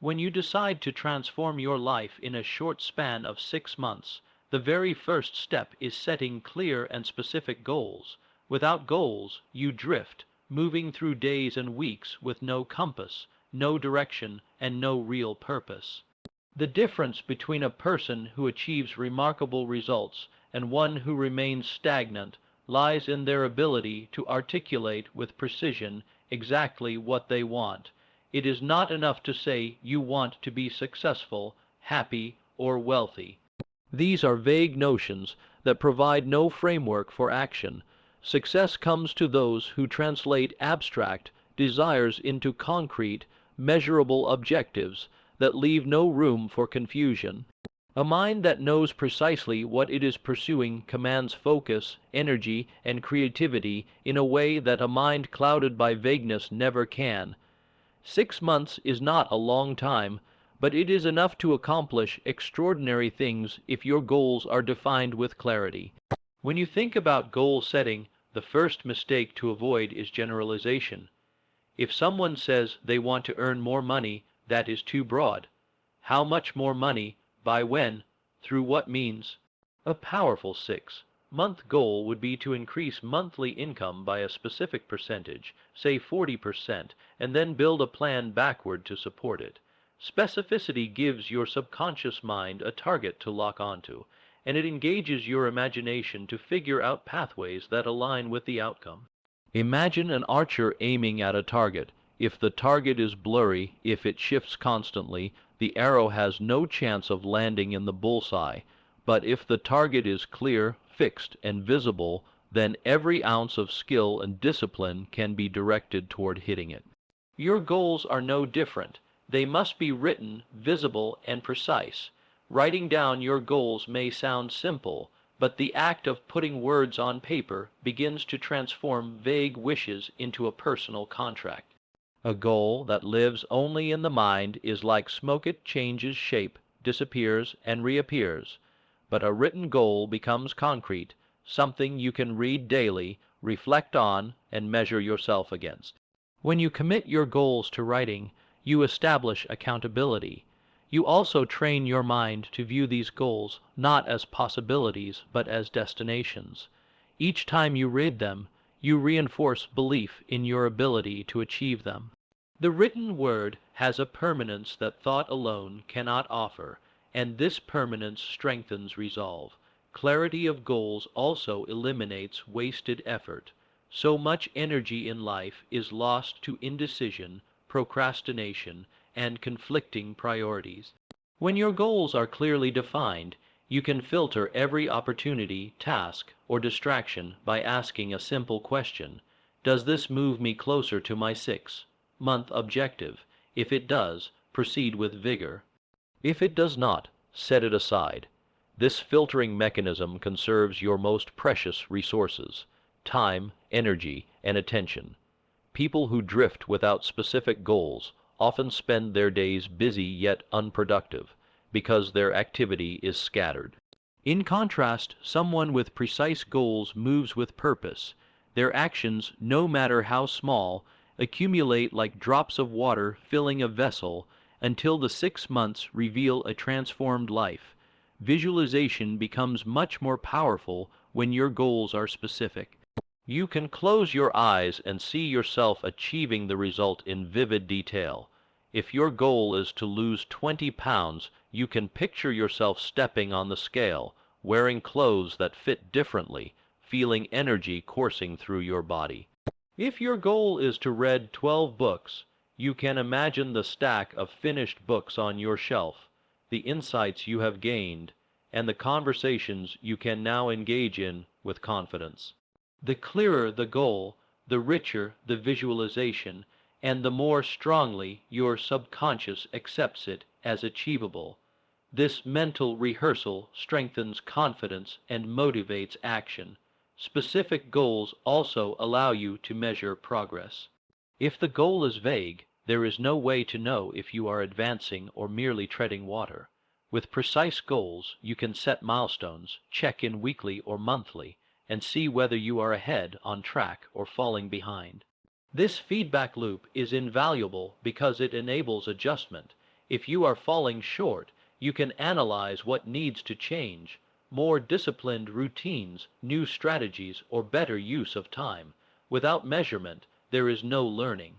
When you decide to transform your life in a short span of 6 months, the very first step is setting clear and specific goals. Without goals, you drift, moving through days and weeks with no compass, no direction, and no real purpose. The difference between a person who achieves remarkable results and one who remains stagnant lies in their ability to articulate with precision exactly what they want. It is not enough to say you want to be successful, happy, or wealthy. These are vague notions that provide no framework for action. Success comes to those who translate abstract desires into concrete, measurable objectives that leave no room for confusion. A mind that knows precisely what it is pursuing commands focus, energy, and creativity in a way that a mind clouded by vagueness never can. 6 months is not a long time, but it is enough to accomplish extraordinary things if your goals are defined with clarity. When you think about goal setting, the first mistake to avoid is generalization. If someone says they want to earn more money, that is too broad. How much more money? By when? Through what means? A powerful 6-month goal would be to increase monthly income by a specific percentage, say 40%, and then build a plan backward to support it. Specificity gives your subconscious mind a target to lock onto, and it engages your imagination to figure out pathways that align with the outcome. Imagine an archer aiming at a target. If the target is blurry, if it shifts constantly, the arrow has no chance of landing in the bullseye. But if the target is clear, fixed, and visible, then every ounce of skill and discipline can be directed toward hitting it. Your goals are no different. They must be written, visible, and precise. Writing down your goals may sound simple, but the act of putting words on paper begins to transform vague wishes into a personal contract. A goal that lives only in the mind is like smoke. It changes shape, disappears, and reappears. But a written goal becomes concrete, something you can read daily, reflect on, and measure yourself against. When you commit your goals to writing, you establish accountability. You also train your mind to view these goals not as possibilities, but as destinations. Each time you read them, you reinforce belief in your ability to achieve them. The written word has a permanence that thought alone cannot offer, and this permanence strengthens resolve. Clarity of goals also eliminates wasted effort. So much energy in life is lost to indecision, procrastination, and conflicting priorities. When your goals are clearly defined, you can filter every opportunity, task, or distraction by asking a simple question. Does this move me closer to my 6-month objective? If it does, proceed with vigor. If it does not, set it aside. This filtering mechanism conserves your most precious resources: time, energy, and attention. People who drift without specific goals often spend their days busy yet unproductive, because their activity is scattered. In contrast, someone with precise goals moves with purpose. Their actions, no matter how small, accumulate like drops of water filling a vessel until the 6 months reveal a transformed life. Visualization becomes much more powerful when your goals are specific. You can close your eyes and see yourself achieving the result in vivid detail. If your goal is to lose 20 pounds, you can picture yourself stepping on the scale, wearing clothes that fit differently, feeling energy coursing through your body. If your goal is to read 12 books, you can imagine the stack of finished books on your shelf, the insights you have gained, and the conversations you can now engage in with confidence. The clearer the goal, the richer the visualization, and the more strongly your subconscious accepts it as achievable. This mental rehearsal strengthens confidence and motivates action. Specific goals also allow you to measure progress. If the goal is vague, there is no way to know if you are advancing or merely treading water. With precise goals, you can set milestones, check in weekly or monthly, and see whether you are ahead, on track, or falling behind. This feedback loop is invaluable because it enables adjustment. If you are falling short, you can analyze what needs to change: more disciplined routines, new strategies, or better use of time. Without measurement, there is no learning.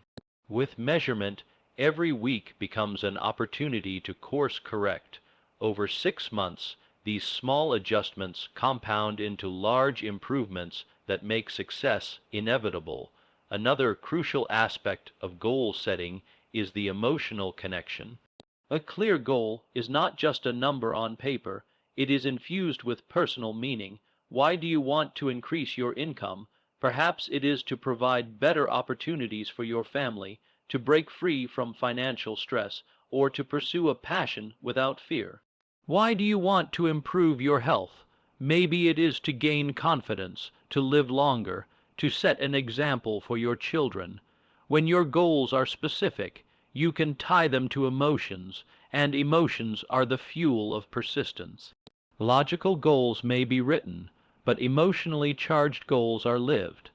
With measurement, every week becomes an opportunity to course correct. Over 6 months, these small adjustments compound into large improvements that make success inevitable. Another crucial aspect of goal setting is the emotional connection. A clear goal is not just a number on paper, it is infused with personal meaning. Why do you want to increase your income? Perhaps it is to provide better opportunities for your family, to break free from financial stress, or to pursue a passion without fear. Why do you want to improve your health? Maybe it is to gain confidence, to live longer, to set an example for your children. When your goals are specific, you can tie them to emotions, and emotions are the fuel of persistence. Logical goals may be written, but emotionally charged goals are lived.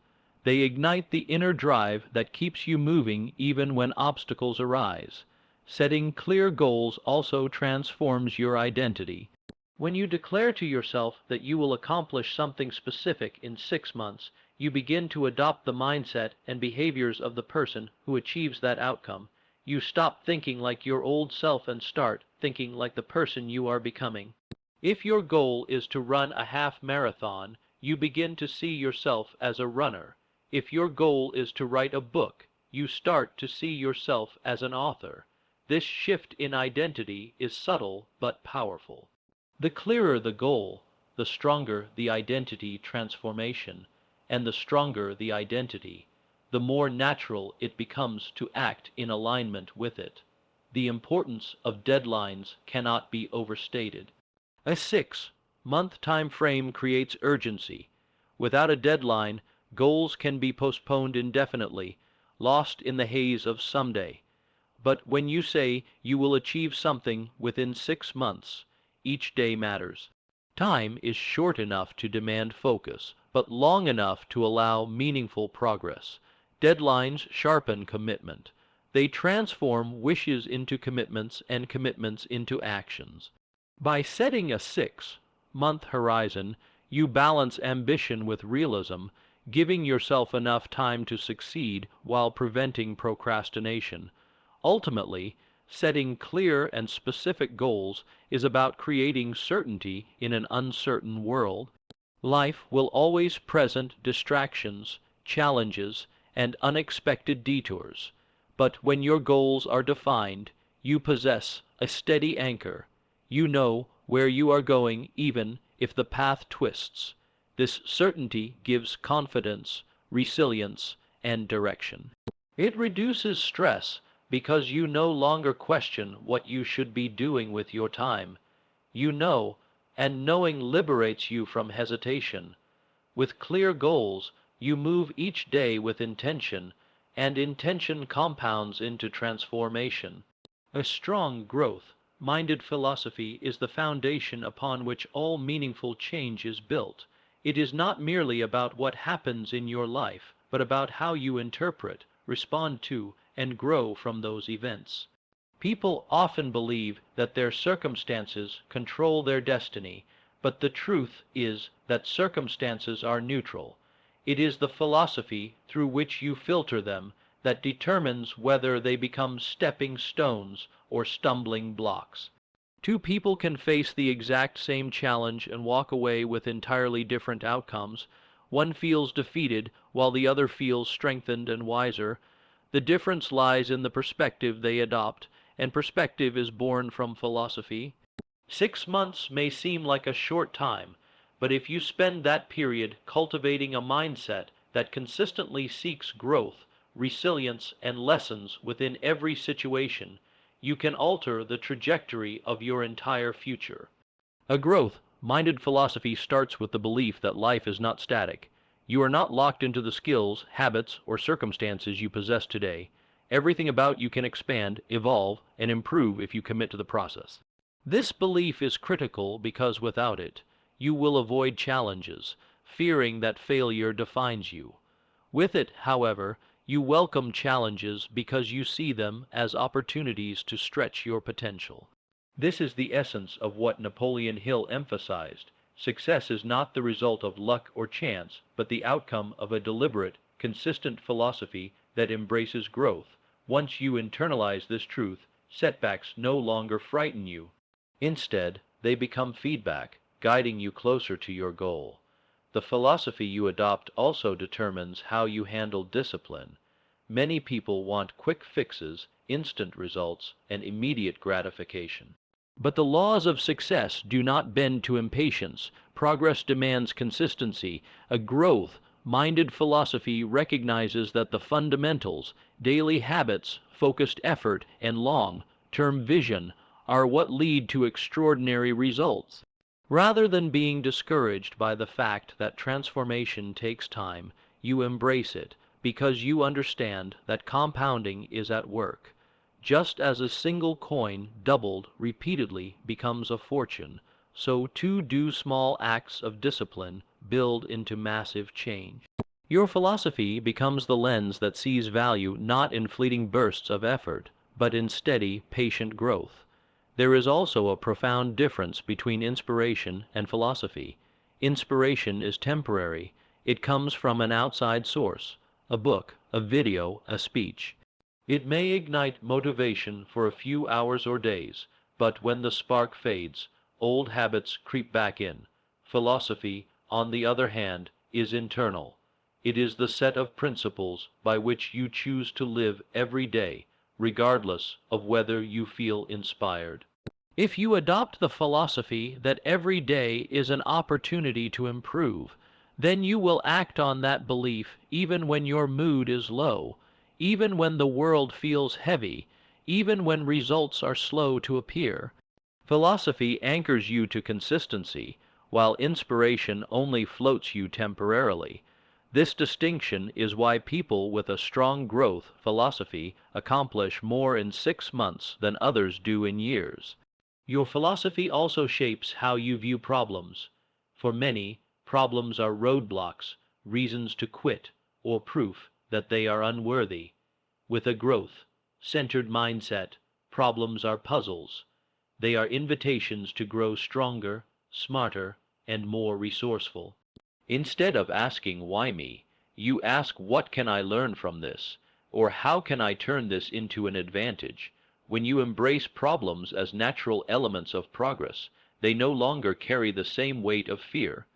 They ignite the inner drive that keeps you moving even when obstacles arise. Setting clear goals also transforms your identity. When you declare to yourself that you will accomplish something specific in 6 months, you begin to adopt the mindset and behaviors of the person who achieves that outcome. You stop thinking like your old self and start thinking like the person you are becoming. If your goal is to run a half marathon, you begin to see yourself as a runner. If your goal is to write a book, you start to see yourself as an author. This shift in identity is subtle but powerful. The clearer the goal, the stronger the identity transformation, and the stronger the identity, the more natural it becomes to act in alignment with it. The importance of deadlines cannot be overstated. A 6-month time frame creates urgency. Without a deadline, goals can be postponed indefinitely, lost in the haze of someday. But when you say you will achieve something within 6 months, each day matters. Time is short enough to demand focus, but long enough to allow meaningful progress. Deadlines sharpen commitment. They transform wishes into commitments and commitments into actions. By setting a 6-month horizon, you balance ambition with realism, giving yourself enough time to succeed while preventing procrastination. Ultimately, setting clear and specific goals is about creating certainty in an uncertain world. Life will always present distractions, challenges, and unexpected detours. But when your goals are defined, you possess a steady anchor. You know where you are going even if the path twists. This certainty gives confidence, resilience, and direction. It reduces stress because you no longer question what you should be doing with your time. You know, and knowing liberates you from hesitation. With clear goals, you move each day with intention, and intention compounds into transformation. A strong growth-minded philosophy is the foundation upon which all meaningful change is built. It is not merely about what happens in your life, but about how you interpret, respond to, and grow from those events. People often believe that their circumstances control their destiny, but the truth is that circumstances are neutral. It is the philosophy through which you filter them that determines whether they become stepping stones or stumbling blocks. Two people can face the exact same challenge and walk away with entirely different outcomes. One feels defeated while the other feels strengthened and wiser. The difference lies in the perspective they adopt, and perspective is born from philosophy. 6 months may seem like a short time, but if you spend that period cultivating a mindset that consistently seeks growth, resilience, and lessons within every situation, you can alter the trajectory of your entire future. A growth-minded philosophy starts with the belief that life is not static. You are not locked into the skills, habits, or circumstances you possess today. Everything about you can expand, evolve, and improve if you commit to the process. This belief is critical because without it, you will avoid challenges, fearing that failure defines you. With it, however, You welcome challenges because you see them as opportunities to stretch your potential. This is the essence of what Napoleon Hill emphasized. Success is not the result of luck or chance, but the outcome of a deliberate, consistent philosophy that embraces growth. Once you internalize this truth, setbacks no longer frighten you. Instead, they become feedback, guiding you closer to your goal. The philosophy you adopt also determines how you handle discipline. Many people want quick fixes, instant results, and immediate gratification. But the laws of success do not bend to impatience. Progress demands consistency. A growth-minded philosophy recognizes that the fundamentals, daily habits, focused effort, and long-term vision are what lead to extraordinary results. Rather than being discouraged by the fact that transformation takes time, you embrace it because you understand that compounding is at work. Just as a single coin doubled repeatedly becomes a fortune, so too do small acts of discipline build into massive change. Your philosophy becomes the lens that sees value not in fleeting bursts of effort, but in steady, patient growth. There is also a profound difference between inspiration and philosophy. Inspiration is temporary. It comes from an outside source, a book, a video, a speech. It may ignite motivation for a few hours or days, but when the spark fades, old habits creep back in. Philosophy, on the other hand, is internal. It is the set of principles by which you choose to live every day, regardless of whether you feel inspired. If you adopt the philosophy that every day is an opportunity to improve, then you will act on that belief even when your mood is low, even when the world feels heavy, even when results are slow to appear. Philosophy anchors you to consistency, while inspiration only floats you temporarily. This distinction is why people with a strong growth philosophy accomplish more in 6 months than others do in years. Your philosophy also shapes how you view problems. For many, problems are roadblocks, reasons to quit, or proof that they are unworthy. With a growth-centered mindset, problems are puzzles. They are invitations to grow stronger, smarter, and more resourceful. Instead of asking, "Why me?" you ask, "What can I learn from this?" or "How can I turn this into an advantage?" When you embrace problems as natural elements of progress, they no longer carry the same weight of fear.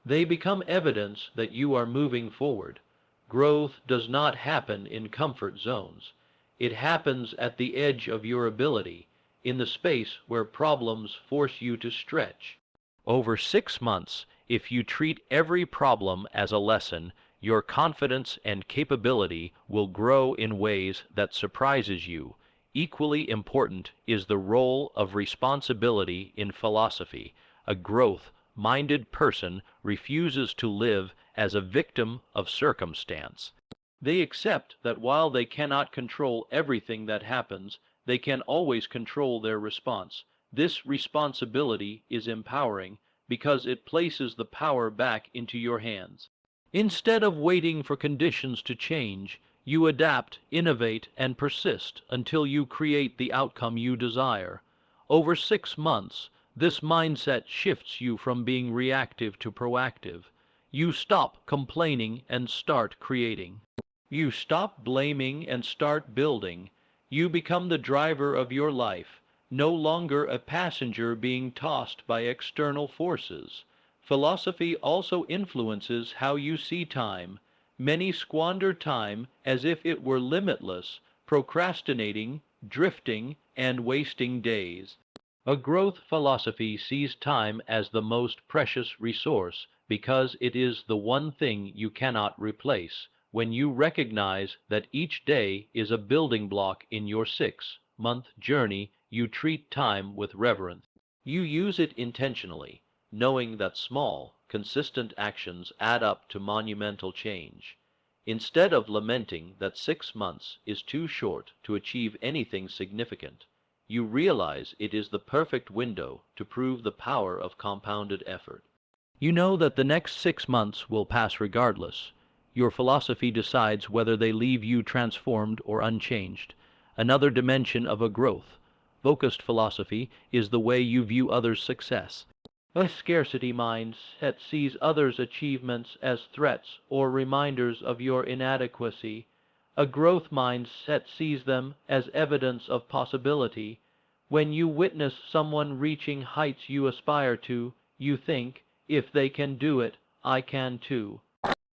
They become evidence that you are moving forward. Growth does not happen in comfort zones. It happens at the edge of your ability, in the space where problems force you to stretch. Over 6 months, if you treat every problem as a lesson, your confidence and capability will grow in ways that surprises you. Equally important is the role of responsibility in philosophy. A growth-minded person refuses to live as a victim of circumstance. They accept that while they cannot control everything that happens, they can always control their response. This responsibility is empowering because it places the power back into your hands. Instead of waiting for conditions to change, you adapt, innovate, and persist until you create the outcome you desire. Over 6 months, this mindset shifts you from being reactive to proactive. You stop complaining and start creating. You stop blaming and start building. You become the driver of your life, no longer a passenger being tossed by external forces. Philosophy also influences how you see time. Many squander time as if it were limitless, procrastinating, drifting, and wasting days. A growth philosophy sees time as the most precious resource because it is the one thing you cannot replace. When you recognize that each day is a building block in your 6-month journey, you treat time with reverence. You use it intentionally, knowing that small, consistent actions add up to monumental change. Instead of lamenting that 6 months is too short to achieve anything significant, you realize it is the perfect window to prove the power of compounded effort. You know that the next 6 months will pass regardless. Your philosophy decides whether they leave you transformed or unchanged. Another dimension of a growth focused philosophy is the way you view others' success. A scarcity mindset sees others' achievements as threats or reminders of your inadequacy. A growth mindset sees them as evidence of possibility. When you witness someone reaching heights you aspire to, you think, if they can do it, I can too.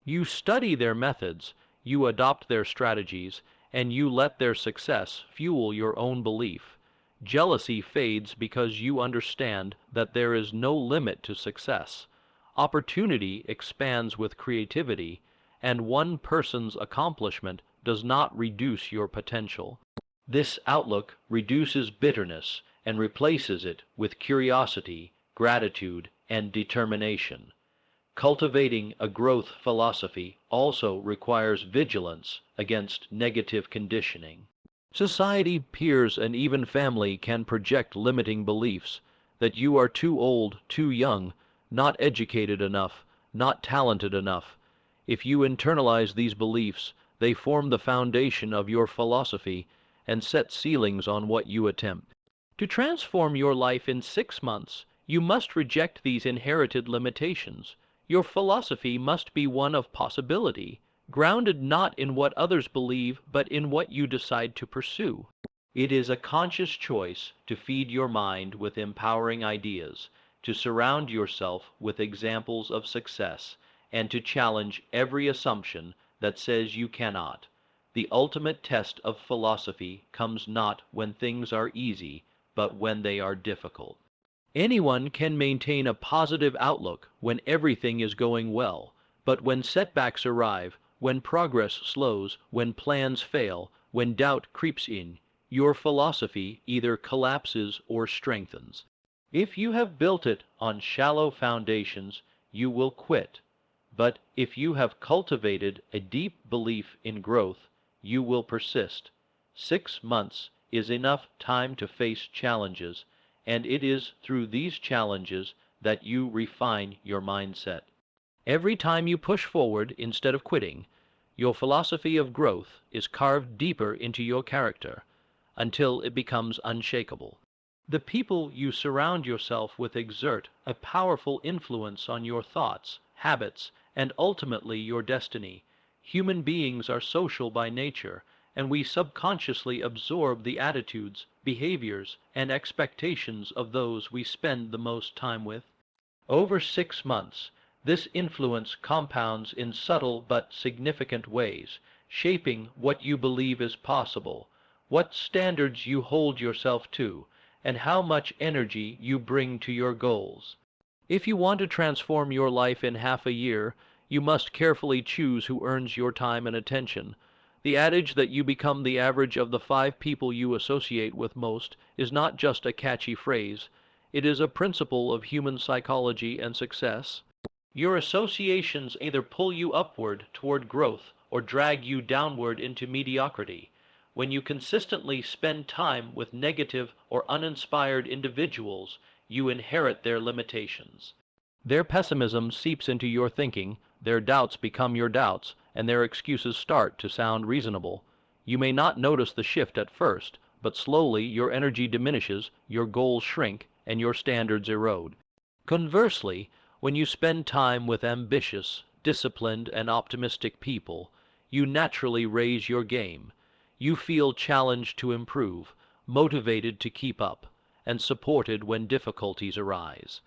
You study their methods, you adopt their strategies, and you let their success fuel your own belief. Jealousy fades because you understand that there is no limit to success. Opportunity expands with creativity, and one person's accomplishment does not reduce your potential. This outlook reduces bitterness and replaces it with curiosity, gratitude, and determination. Cultivating a growth philosophy also requires vigilance against negative conditioning. Society, peers, and even family can project limiting beliefs that you are too old, too young, not educated enough, not talented enough. If you internalize these beliefs, they form the foundation of your philosophy and set ceilings on what you attempt. To transform your life in 6 months, you must reject these inherited limitations. Your philosophy must be one of possibility, grounded not in what others believe, but in what you decide to pursue. It is a conscious choice to feed your mind with empowering ideas, to surround yourself with examples of success, and to challenge every assumption that says you cannot. The ultimate test of philosophy comes not when things are easy, but when they are difficult. Anyone can maintain a positive outlook when everything is going well, but when setbacks arrive, when progress slows, when plans fail, when doubt creeps in, your philosophy either collapses or strengthens. If you have built it on shallow foundations, you will quit. But if you have cultivated a deep belief in growth, you will persist. 6 months is enough time to face challenges, and it is through these challenges that you refine your mindset. Every time you push forward instead of quitting, your philosophy of growth is carved deeper into your character until it becomes unshakable. The people you surround yourself with exert a powerful influence on your thoughts, habits, and ultimately your destiny. Human beings are social by nature, and we subconsciously absorb the attitudes, behaviors, and expectations of those we spend the most time with. Over 6 months, this influence compounds in subtle but significant ways, shaping what you believe is possible, what standards you hold yourself to, and how much energy you bring to your goals. If you want to transform your life in half a year, you must carefully choose who earns your time and attention. The adage that you become the average of the 5 people you associate with most is not just a catchy phrase. It is a principle of human psychology and success. Your associations either pull you upward toward growth or drag you downward into mediocrity. When you consistently spend time with negative or uninspired individuals, you inherit their limitations. Their pessimism seeps into your thinking, their doubts become your doubts, and their excuses start to sound reasonable. You may not notice the shift at first, but slowly your energy diminishes, your goals shrink, and your standards erode. Conversely, when you spend time with ambitious, disciplined, and optimistic people, you naturally raise your game. You feel challenged to improve, motivated to keep up, and supported when difficulties arise.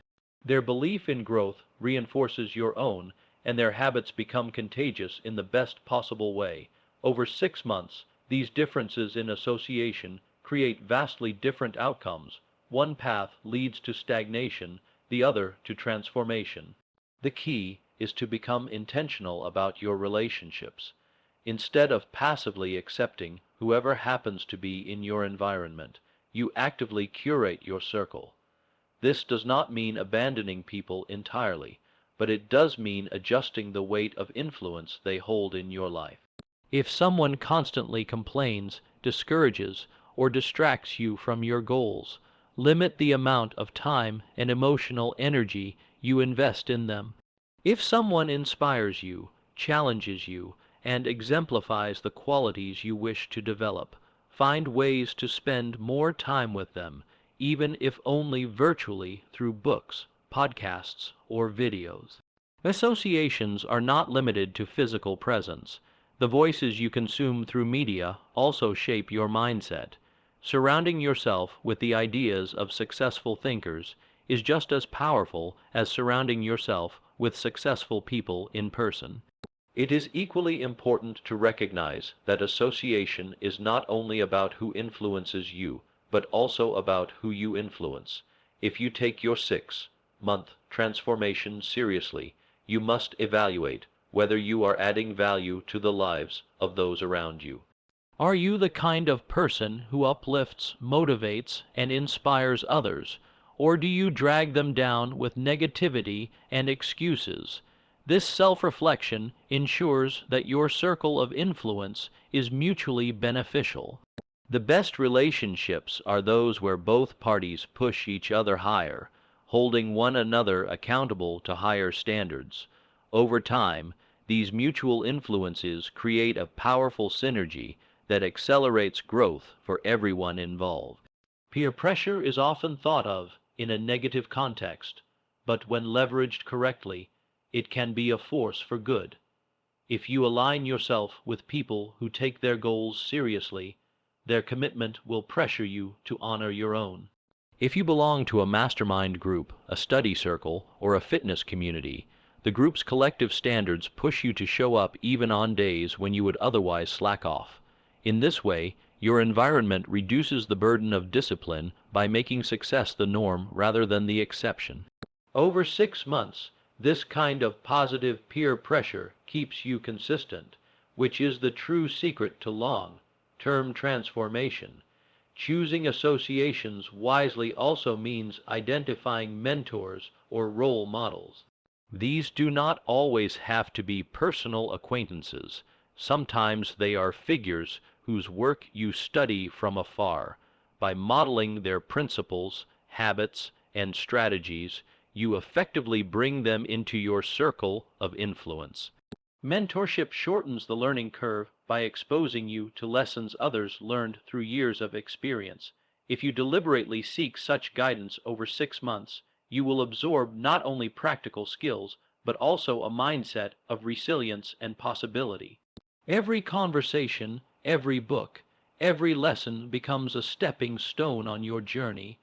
Their belief in growth reinforces your own, and their habits become contagious in the best possible way. Over 6 months, these differences in association create vastly different outcomes. One path leads to stagnation, the other to transformation. The key is to become intentional about your relationships. Instead of passively accepting whoever happens to be in your environment, you actively curate your circle. This does not mean abandoning people entirely, but it does mean adjusting the weight of influence they hold in your life. If someone constantly complains, discourages, or distracts you from your goals, limit the amount of time and emotional energy you invest in them. If someone inspires you, challenges you, and exemplifies the qualities you wish to develop. Find ways to spend more time with them, even if only virtually through books, podcasts, or videos. Associations are not limited to physical presence. The voices you consume through media also shape your mindset. Surrounding yourself with the ideas of successful thinkers is just as powerful as surrounding yourself with successful people in person. It is equally important to recognize that association is not only about who influences you, but also about who you influence. If you take your 6-month transformation seriously, you must evaluate whether you are adding value to the lives of those around you. Are you the kind of person who uplifts, motivates, and inspires others, or do you drag them down with negativity and excuses? This self-reflection ensures that your circle of influence is mutually beneficial. The best relationships are those where both parties push each other higher, holding one another accountable to higher standards. Over time, these mutual influences create a powerful synergy that accelerates growth for everyone involved. Peer pressure is often thought of in a negative context, but when leveraged correctly, it can be a force for good. If you align yourself with people who take their goals seriously, their commitment will pressure you to honor your own. If you belong to a mastermind group, a study circle, or a fitness community, the group's collective standards push you to show up even on days when you would otherwise slack off. In this way, your environment reduces the burden of discipline by making success the norm rather than the exception. Over 6 months, this kind of positive peer pressure keeps you consistent, which is the true secret to long-term transformation. Choosing associations wisely also means identifying mentors or role models. These do not always have to be personal acquaintances. Sometimes they are figures whose work you study from afar. By modeling their principles, habits, and strategies, you effectively bring them into your circle of influence. Mentorship shortens the learning curve by exposing you to lessons others learned through years of experience. If you deliberately seek such guidance over 6 months, you will absorb not only practical skills, but also a mindset of resilience and possibility. Every conversation, every book, every lesson becomes a stepping stone on your journey.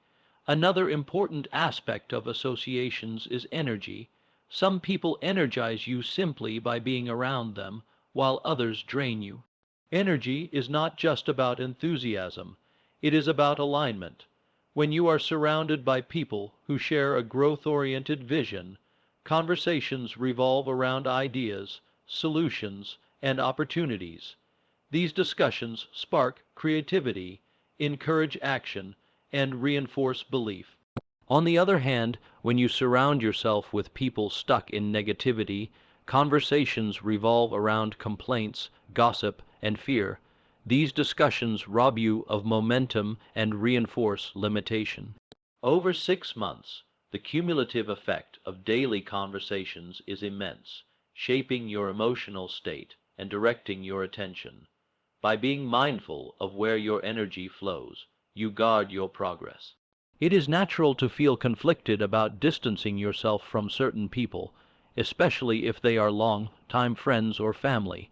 Another important aspect of associations is energy. Some people energize you simply by being around them, while others drain you. Energy is not just about enthusiasm, it is about alignment. When you are surrounded by people who share a growth-oriented vision, conversations revolve around ideas, solutions, and opportunities. These discussions spark creativity, encourage action, and reinforce belief. On the other hand, when you surround yourself with people stuck in negativity, conversations revolve around complaints, gossip, and fear. These discussions rob you of momentum and reinforce limitation. Over 6 months, the cumulative effect of daily conversations is immense, shaping your emotional state and directing your attention. By being mindful of where your energy flows, you guard your progress. It is natural to feel conflicted about distancing yourself from certain people, especially if they are long-time friends or family.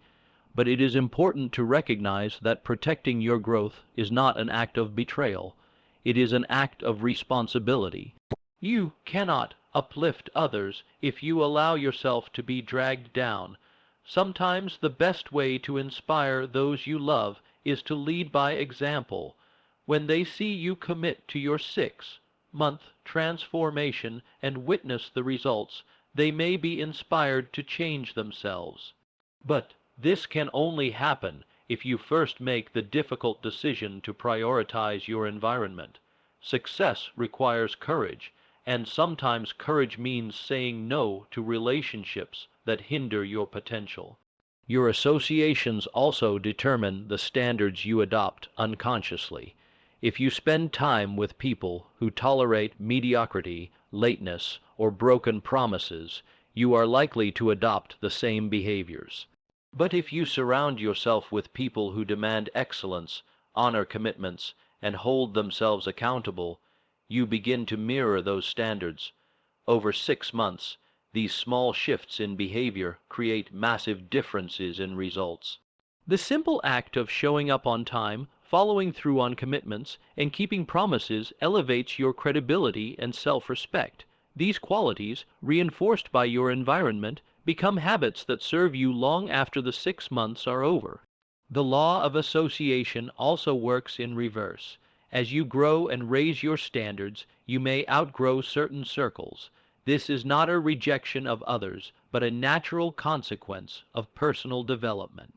But it is important to recognize that protecting your growth is not an act of betrayal. It is an act of responsibility. You cannot uplift others if you allow yourself to be dragged down. Sometimes the best way to inspire those you love is to lead by example. When they see you commit to your 6-month transformation and witness the results, they may be inspired to change themselves. But this can only happen if you first make the difficult decision to prioritize your environment. Success requires courage, and sometimes courage means saying no to relationships that hinder your potential. Your associations also determine the standards you adopt unconsciously. If you spend time with people who tolerate mediocrity, lateness, or broken promises, you are likely to adopt the same behaviors. But if you surround yourself with people who demand excellence, honor commitments, and hold themselves accountable, you begin to mirror those standards. Over 6 months, these small shifts in behavior create massive differences in results. The simple act of showing up on time, following through on commitments, and keeping promises elevates your credibility and self-respect. These qualities, reinforced by your environment, become habits that serve you long after the 6 months are over. The law of association also works in reverse. As you grow and raise your standards, you may outgrow certain circles. This is not a rejection of others, but a natural consequence of personal development.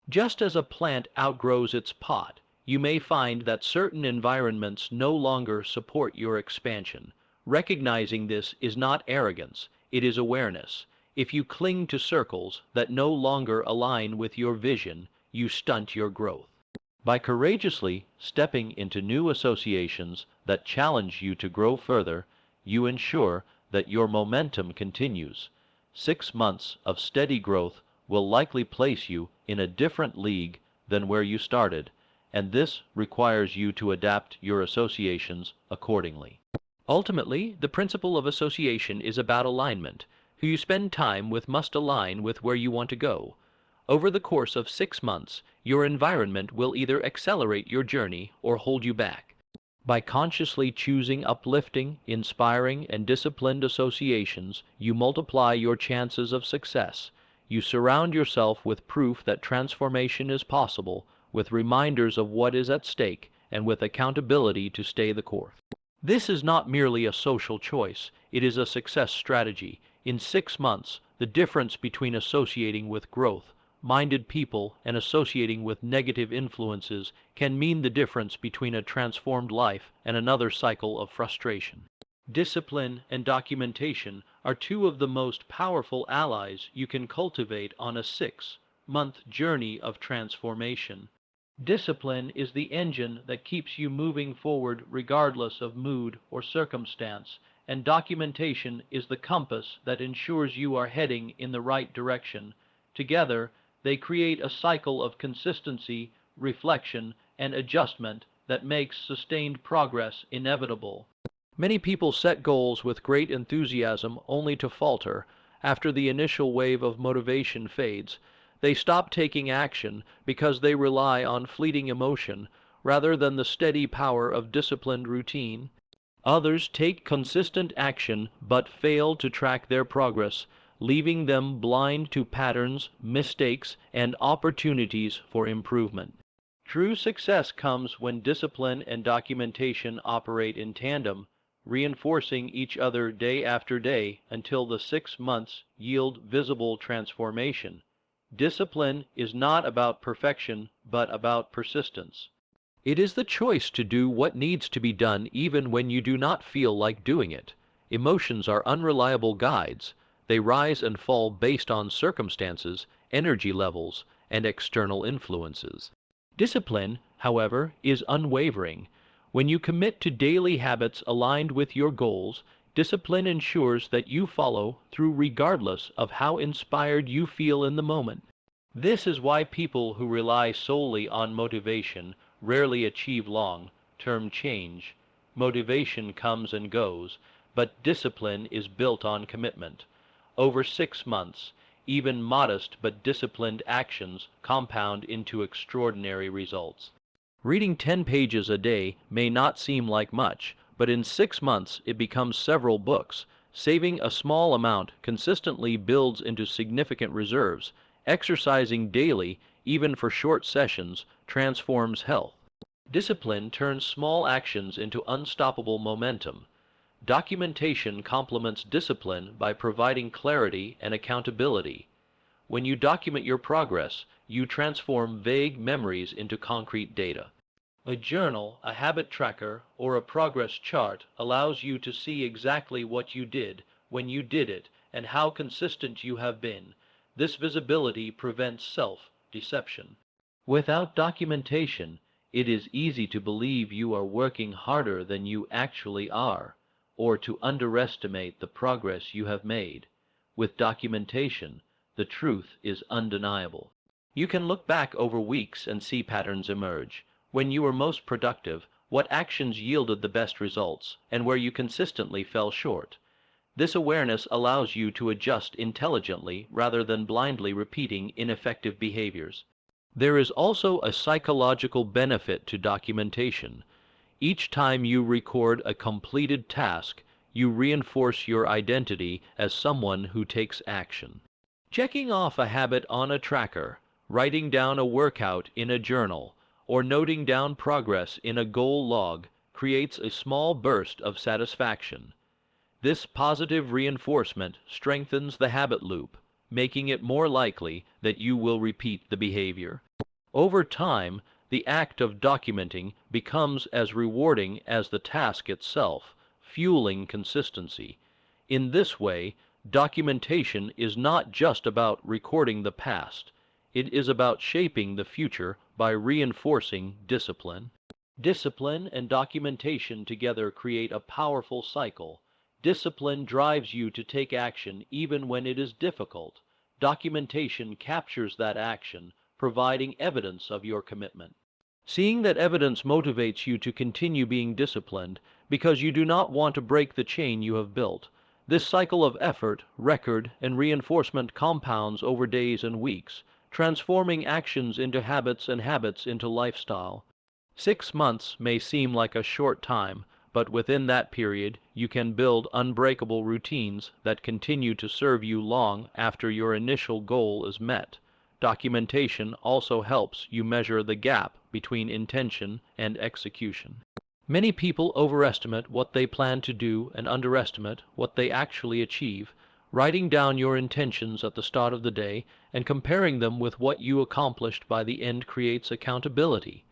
Just as a plant outgrows its pot, you may find that certain environments no longer support your expansion. Recognizing this is not arrogance, it is awareness. If you cling to circles that no longer align with your vision, you stunt your growth. By courageously stepping into new associations that challenge you to grow further, you ensure that your momentum continues. 6 months of steady growth will likely place you in a different league than where you started, and this requires you to adapt your associations accordingly. Ultimately, the principle of association is about alignment. Who you spend time with must align with where you want to go. Over the course of 6 months, your environment will either accelerate your journey or hold you back. By consciously choosing uplifting, inspiring, and disciplined associations, you multiply your chances of success. You surround yourself with proof that transformation is possible, with reminders of what is at stake, and with accountability to stay the course. This is not merely a social choice, it is a success strategy. In 6 months, the difference between associating with growth-minded people and associating with negative influences can mean the difference between a transformed life and another cycle of frustration. Discipline and documentation are two of the most powerful allies you can cultivate on a 6-month journey of transformation. Discipline is the engine that keeps you moving forward regardless of mood or circumstance, and documentation is the compass that ensures you are heading in the right direction. Together, they create a cycle of consistency, reflection, and adjustment that makes sustained progress inevitable. Many people set goals with great enthusiasm only to falter. After the initial wave of motivation fades, they stop taking action because they rely on fleeting emotion rather than the steady power of disciplined routine. Others take consistent action but fail to track their progress, leaving them blind to patterns, mistakes, and opportunities for improvement. True success comes when discipline and documentation operate in tandem, reinforcing each other day after day until the 6 months yield visible transformation. Discipline is not about perfection, but about persistence. It is the choice to do what needs to be done even when you do not feel like doing it. Emotions are unreliable guides. They rise and fall based on circumstances, energy levels, and external influences. Discipline, however, is unwavering. When you commit to daily habits aligned with your goals, discipline ensures that you follow through regardless of how inspired you feel in the moment. This is why people who rely solely on motivation rarely achieve long-term change. Motivation comes and goes, but discipline is built on commitment. Over 6 months, even modest but disciplined actions compound into extraordinary results. Reading 10 pages a day may not seem like much, but in 6 months it becomes several books. Saving a small amount consistently builds into significant reserves. Exercising daily, even for short sessions, transforms health. Discipline turns small actions into unstoppable momentum. Documentation complements discipline by providing clarity and accountability. When you document your progress, you transform vague memories into concrete data. A journal, a habit tracker, or a progress chart allows you to see exactly what you did, when you did it, and how consistent you have been. This visibility prevents self-deception. Without documentation, it is easy to believe you are working harder than you actually are, or to underestimate the progress you have made. With documentation, the truth is undeniable. You can look back over weeks and see patterns emerge. When you were most productive, what actions yielded the best results, and where you consistently fell short. This awareness allows you to adjust intelligently rather than blindly repeating ineffective behaviors. There is also a psychological benefit to documentation. Each time you record a completed task, you reinforce your identity as someone who takes action. Checking off a habit on a tracker, writing down a workout in a journal, or noting down progress in a goal log creates a small burst of satisfaction. This positive reinforcement strengthens the habit loop, making it more likely that you will repeat the behavior. Over time, the act of documenting becomes as rewarding as the task itself, fueling consistency. In this way, documentation is not just about recording the past. It is about shaping the future by reinforcing discipline. Discipline and documentation together create a powerful cycle. Discipline drives you to take action even when it is difficult. Documentation captures that action, providing evidence of your commitment. Seeing that evidence motivates you to continue being disciplined because you do not want to break the chain you have built. This cycle of effort, record, and reinforcement compounds over days and weeks, transforming actions into habits and habits into lifestyle. 6 months may seem like a short time, but within that period, you can build unbreakable routines that continue to serve you long after your initial goal is met. Documentation also helps you measure the gap between intention and execution. Many people overestimate what they plan to do and underestimate what they actually achieve. Writing down your intentions at the start of the day and comparing them with what you accomplished by the end creates accountability.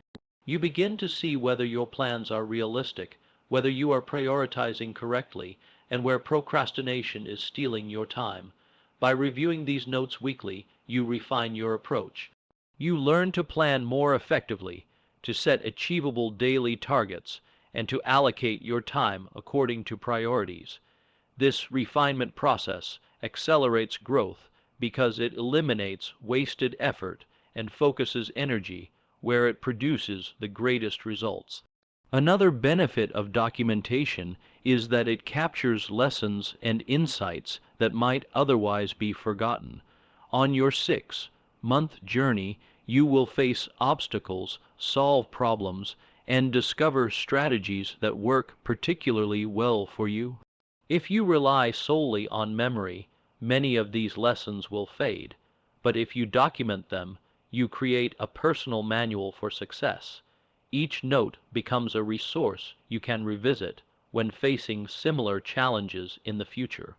You begin to see whether your plans are realistic, whether you are prioritizing correctly, and where procrastination is stealing your time. By reviewing these notes weekly, you refine your approach. You learn to plan more effectively, to set achievable daily targets, and to allocate your time according to priorities. This refinement process accelerates growth because it eliminates wasted effort and focuses energy where it produces the greatest results. Another benefit of documentation is that it captures lessons and insights that might otherwise be forgotten. On your 6-month journey, you will face obstacles, solve problems, and discover strategies that work particularly well for you. If you rely solely on memory, many of these lessons will fade, but if you document them, you create a personal manual for success. Each note becomes a resource you can revisit when facing similar challenges in the future.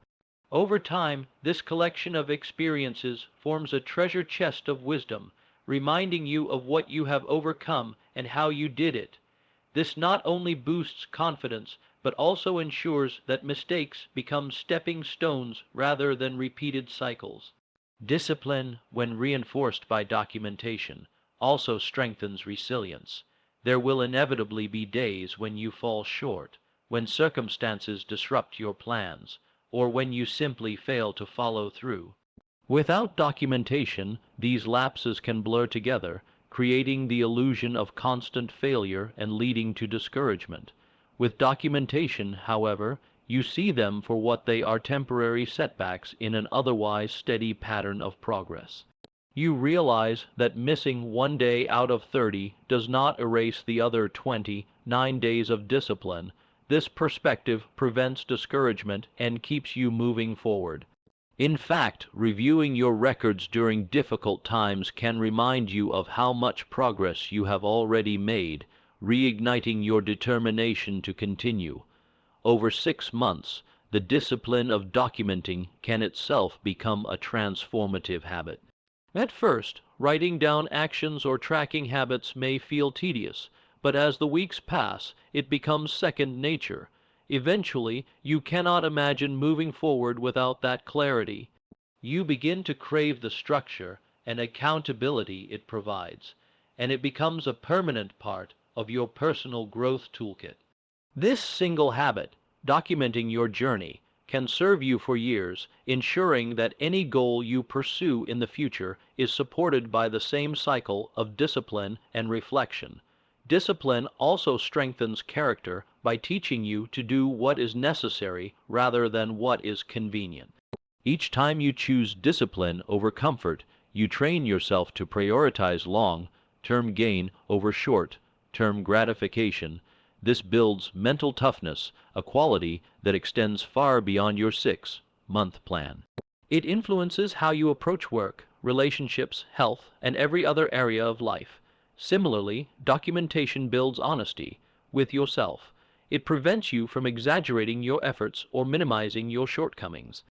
Over time, this collection of experiences forms a treasure chest of wisdom, reminding you of what you have overcome and how you did it. This not only boosts confidence, but also ensures that mistakes become stepping stones rather than repeated cycles. Discipline, when reinforced by documentation, also strengthens resilience. There will inevitably be days when you fall short, when circumstances disrupt your plans, or when you simply fail to follow through. Without documentation, these lapses can blur together, creating the illusion of constant failure and leading to discouragement. With documentation, however, you see them for what they are: temporary setbacks in an otherwise steady pattern of progress. You realize that missing 1 day out of 30 does not erase the other 29 days of discipline. This perspective prevents discouragement and keeps you moving forward. In fact, reviewing your records during difficult times can remind you of how much progress you have already made, reigniting your determination to continue. Over 6 months, the discipline of documenting can itself become a transformative habit. At first, writing down actions or tracking habits may feel tedious, but as the weeks pass, it becomes second nature. Eventually, you cannot imagine moving forward without that clarity. You begin to crave the structure and accountability it provides, and it becomes a permanent part of your personal growth toolkit. This single habit, documenting your journey, can serve you for years, ensuring that any goal you pursue in the future is supported by the same cycle of discipline and reflection. Discipline also strengthens character by teaching you to do what is necessary rather than what is convenient. Each time you choose discipline over comfort, you train yourself to prioritize long-term gain over short-term gratification. This builds mental toughness, a quality that extends far beyond your 6-month plan. It influences how you approach work, relationships, health, and every other area of life. Similarly, documentation builds honesty with yourself. It prevents you from exaggerating your efforts or minimizing your shortcomings.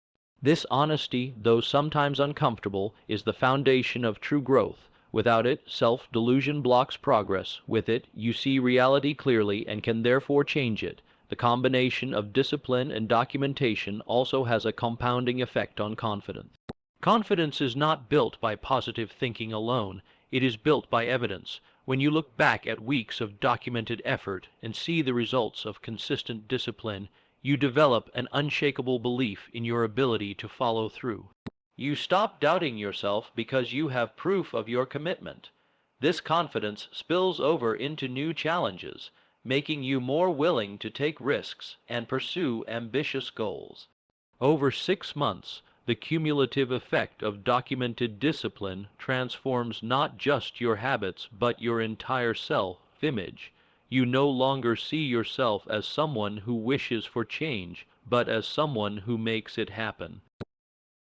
This honesty, though sometimes uncomfortable, is the foundation of true growth. Without it, self-delusion blocks progress. With it, you see reality clearly and can therefore change it. The combination of discipline and documentation also has a compounding effect on confidence. Confidence is not built by positive thinking alone. It is built by evidence. When you look back at weeks of documented effort and see the results of consistent discipline, you develop an unshakable belief in your ability to follow through. You stop doubting yourself because you have proof of your commitment. This confidence spills over into new challenges, making you more willing to take risks and pursue ambitious goals. Over 6 months, the cumulative effect of documented discipline transforms not just your habits but your entire self-image. You no longer see yourself as someone who wishes for change, but as someone who makes it happen.